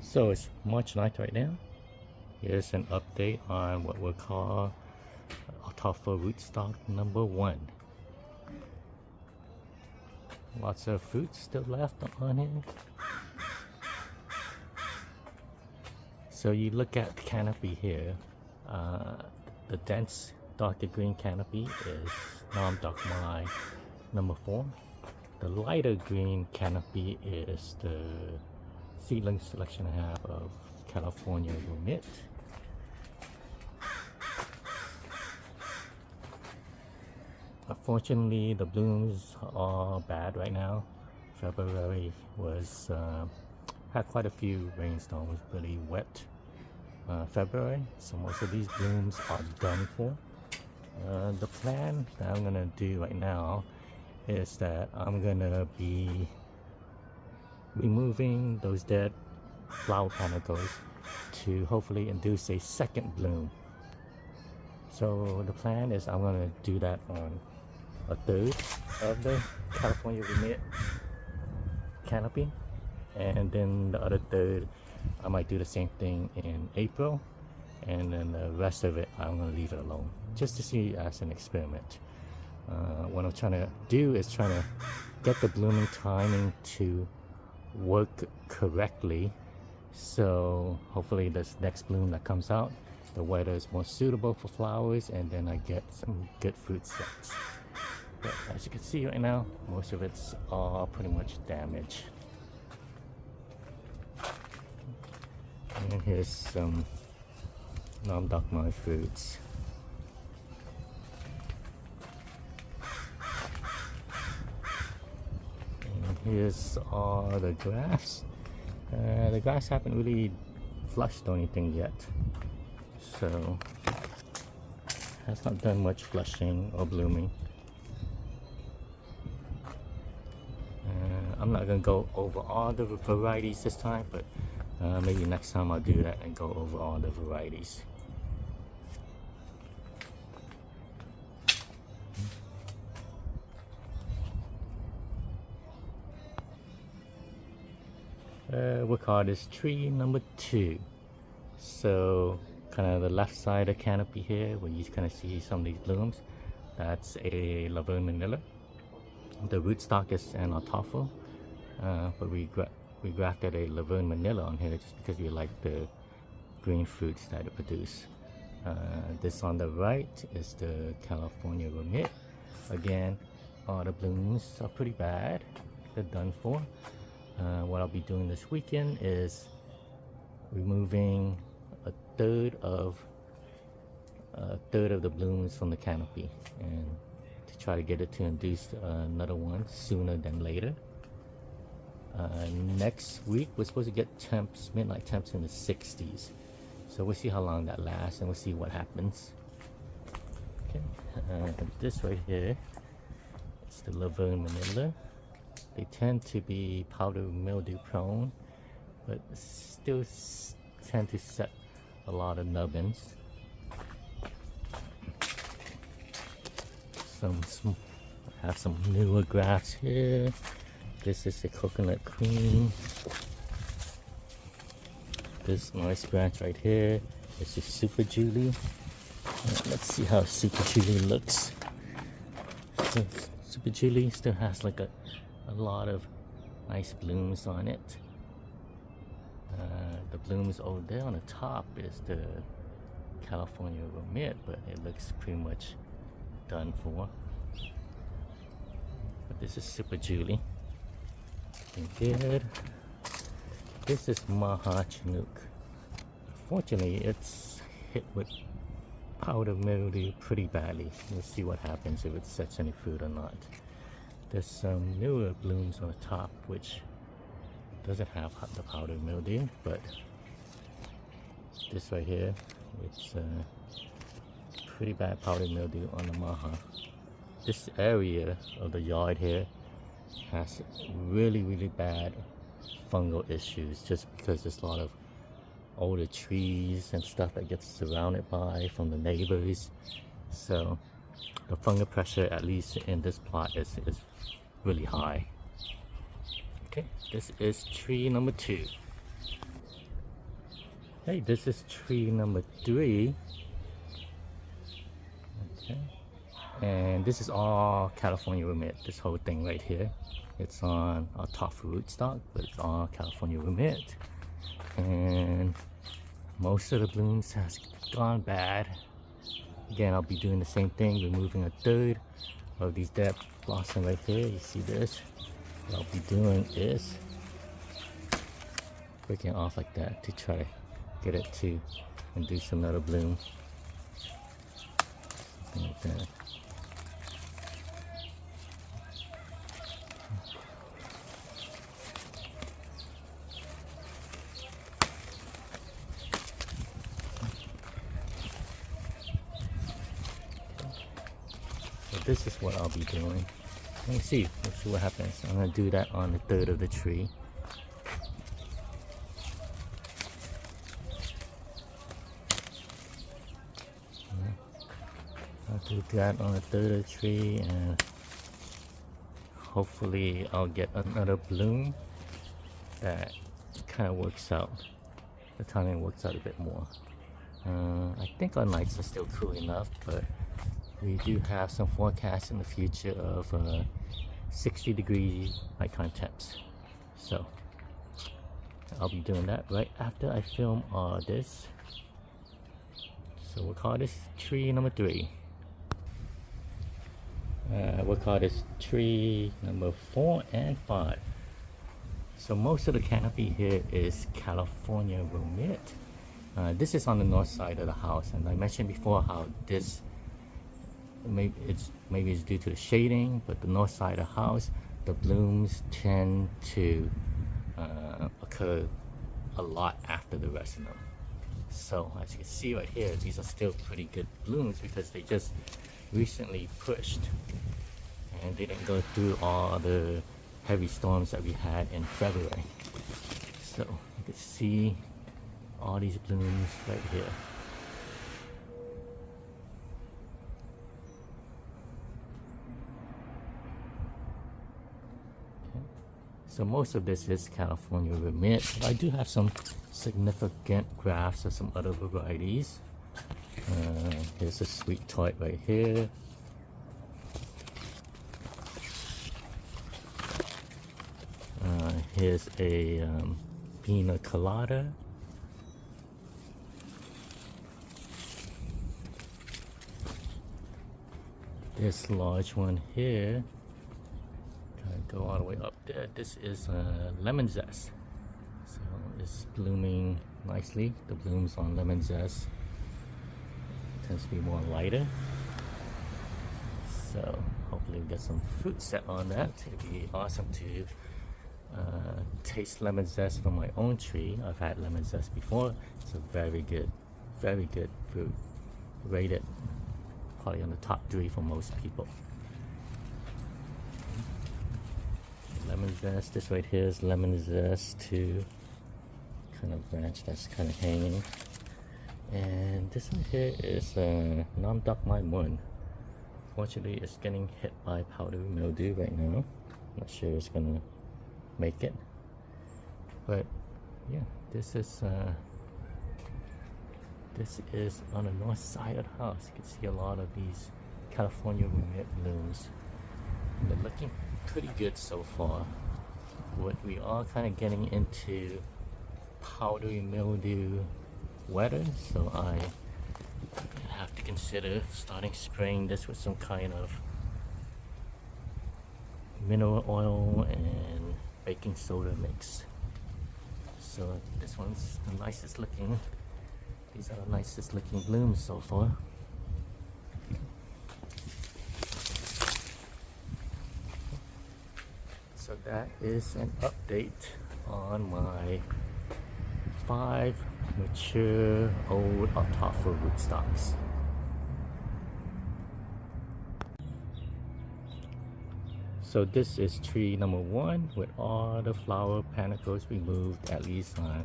So it's March 9th right now. Here's an update on what we'll call Ataulfo rootstock number 1. Lots of fruit still left on here. So you look at the canopy here. The dense darker green canopy is Nam Dakmai number 4. The lighter green canopy is the seedling selection I have of California Rumit. Unfortunately, the blooms are bad right now. February was had quite a few rainstorms, really wet February, so most of these blooms are done for. The plan that I'm gonna do right now is that I'm gonna be removing those dead flower panicles to hopefully induce a second bloom. So the plan is I'm gonna do that on a third of the California Rumit canopy, and then the other third I might do the same thing in April, and then the rest of it I'm gonna leave it alone just to see as an experiment. What I'm trying to do is trying to get the blooming timing to work correctly, so hopefully this next bloom that comes out, the weather is more suitable for flowers, and then I get some good fruit sets. But as you can see right now, most of it's all pretty much damaged. And here's some Nam Dakmai fruits. And here's all the grass. The grass haven't really flushed or anything yet, so has not done much flushing or blooming. I'm not gonna go over all the varieties this time, but maybe next time I'll do that and go over all the varieties. We'll call this tree number 2. So kind of the left side of the canopy here, where you kind of see some of these blooms, that's a Laverne Manila. The rootstock is an Ataulfo, but we grafted a Laverne Manila on here just because we like the green fruits that it produces. This on the right is the California Rumit. Again, all the blooms are pretty bad. They're done for. What I'll be doing this weekend is removing a third of the blooms from the canopy, and to try to get it to induce another one sooner than later. Next week we're supposed to get temps, midnight temps in the 60s, so we'll see how long that lasts and we'll see what happens. Okay, this right here is the Laverne Manila. They tend to be powder mildew prone, but still tend to set a lot of nubbins. I have some newer grass here. This is the coconut cream. This nice branch right here is the Super Julie. Let's see how Super Julie looks. So Super Julie still has like a lot of nice blooms on it. The blooms over there on the top is the California Rumit, but it looks pretty much done for. But this is Super Julie. Looking good. This is Maha Chinook. Fortunately, it's hit with powder mildew pretty badly. We'll see what happens if it sets any fruit or not. There's some newer blooms on the top which doesn't have the powder mildew, but this right here, it's pretty bad powder mildew on the Maha. This area of the yard here has really bad fungal issues, just because there's a lot of older trees and stuff that gets surrounded by from the neighbors. So the fungal pressure, at least in this plot, is really high. Okay, this is tree number 2. Hey, this is tree number 3. Okay. And this is all California remit, this whole thing right here. It's on Ataulfo rootstock, but it's all California remit. And most of the blooms has gone bad. Again, I'll be doing the same thing, removing a third of these dead blossom right here. You see this? What I'll be doing is breaking it off like that to try to get it to induce another bloom. Something like that. So this is what I'll be doing. Let's see what happens. I'm gonna do that on the third of the tree. I'll do that on the third of the tree, and hopefully I'll get another bloom that kind of works out. The timing works out a bit more. I think our nights are still cool enough, but we do have some forecasts in the future of 60-degree nighttime temps. So I'll be doing that right after I film all this. So we'll call this tree number 3. We'll call this tree number 4 and 5. So most of the canopy here is California remit. This is on the north side of the house, and I mentioned before how this maybe it's due to the shading, but the north side of the house, the blooms tend to occur a lot after the rest of them. So as you can see right here, these are still pretty good blooms because they just recently pushed and they didn't go through all the heavy storms that we had in February. So you can see all these blooms right here. So most of this is California remit, but I do have some significant grafts of some other varieties. Here's a sweet tart right here. Here's a pina colada. This large one here. Go all the way up there. This is lemon zest. So it's blooming nicely. The blooms on lemon zest tends to be more lighter. So hopefully we get some fruit set on that. It'd be awesome to taste lemon zest from my own tree. I've had lemon zest before. It's a very good fruit. Rated probably on the top 3 for most people. Lemon zest. This right here is lemon zest too. Kind of branch that's kind of hanging. And this one here is Nam Dak Mai Mun. Fortunately, it's getting hit by powdery mildew right now. Not sure it's gonna make it, but yeah, this is on the north side of the house. You can see a lot of these California remit blooms. And they're looking pretty good so far. What we are kind of getting into powdery mildew weather, so I have to consider starting spraying this with some kind of mineral oil and baking soda mix. So this one's the nicest looking. These are the nicest looking blooms so far. So that is an update on my 5 mature old Ataulfo rootstocks. So this is tree number 1 with all the flower panicles removed. At least I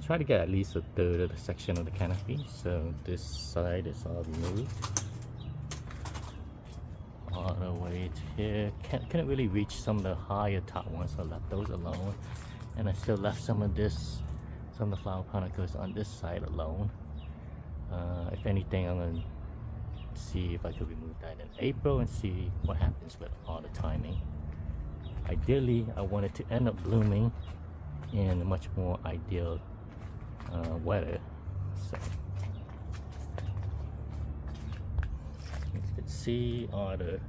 try to get at least a third of the section of the canopy. So this side is all removed. All the way to here. Couldn't really reach some of the higher top ones, so I left those alone. And I still left some of some of the flower panicles on this side alone. If anything, I'm going to see if I could remove that in April and see what happens with all the timing. Ideally, I want it to end up blooming in a much more ideal weather. So you can see all the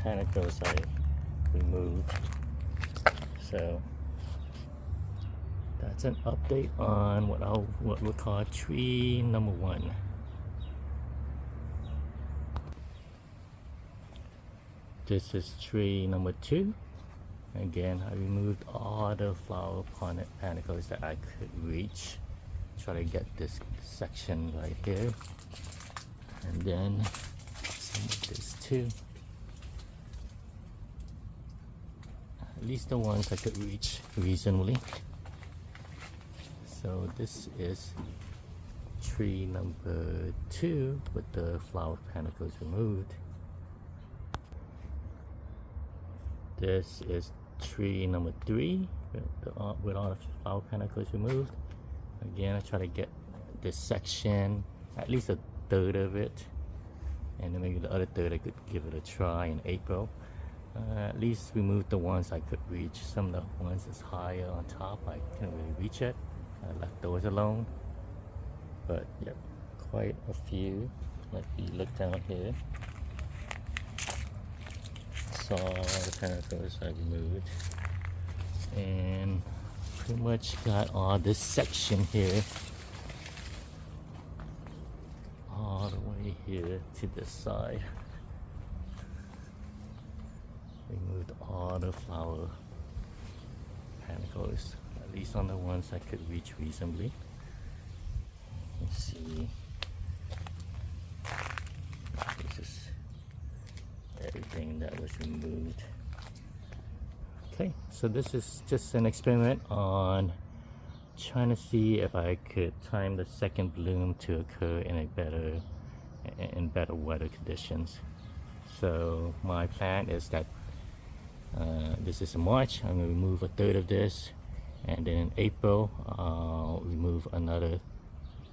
panicles I removed. So that's an update on what we'll call tree number 1. This is tree number 2. Again, I removed all the flower panicles that I could reach. Try to get this section right here, and then some of this too. At least the ones I could reach reasonably. So this is tree number 2 with the flower panicles removed. This is tree number 3 with all the flower panicles removed. Again, I try to get this section, at least a third of it, and then maybe the other third I could give it a try in April. At least remove the ones I could reach. Some of the ones that's higher on top I couldn't really reach it. I left those alone. But yep, quite a few. Like you look down here, saw the panicles I removed, and pretty much got all this section here, all the way here to this side. Removed all the flower panicles, at least on the ones I could reach reasonably. Let's see. This is everything that was removed. Okay, so this is just an experiment on trying to see if I could time the second bloom to occur in better weather conditions. So my plan is that this is in March. I'm going to remove a third of this, and then in April I'll remove another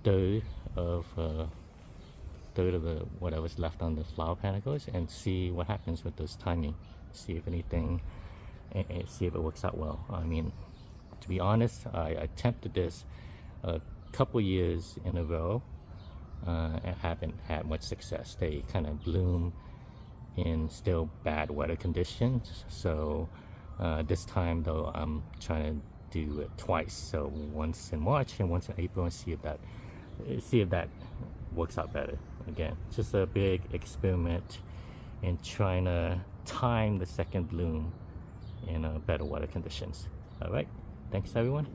third of the whatever's left on the flower panicles, and see what happens with those timing. See if anything, and see if it works out well. I mean, to be honest, I attempted this a couple years in a row and haven't had much success. They kind of bloom in still bad weather conditions. So this time though, I'm trying to do it twice. So once in March and once in April, and see if that works out better. Again, just a big experiment in trying to time the second bloom in better weather conditions. All right, thanks everyone.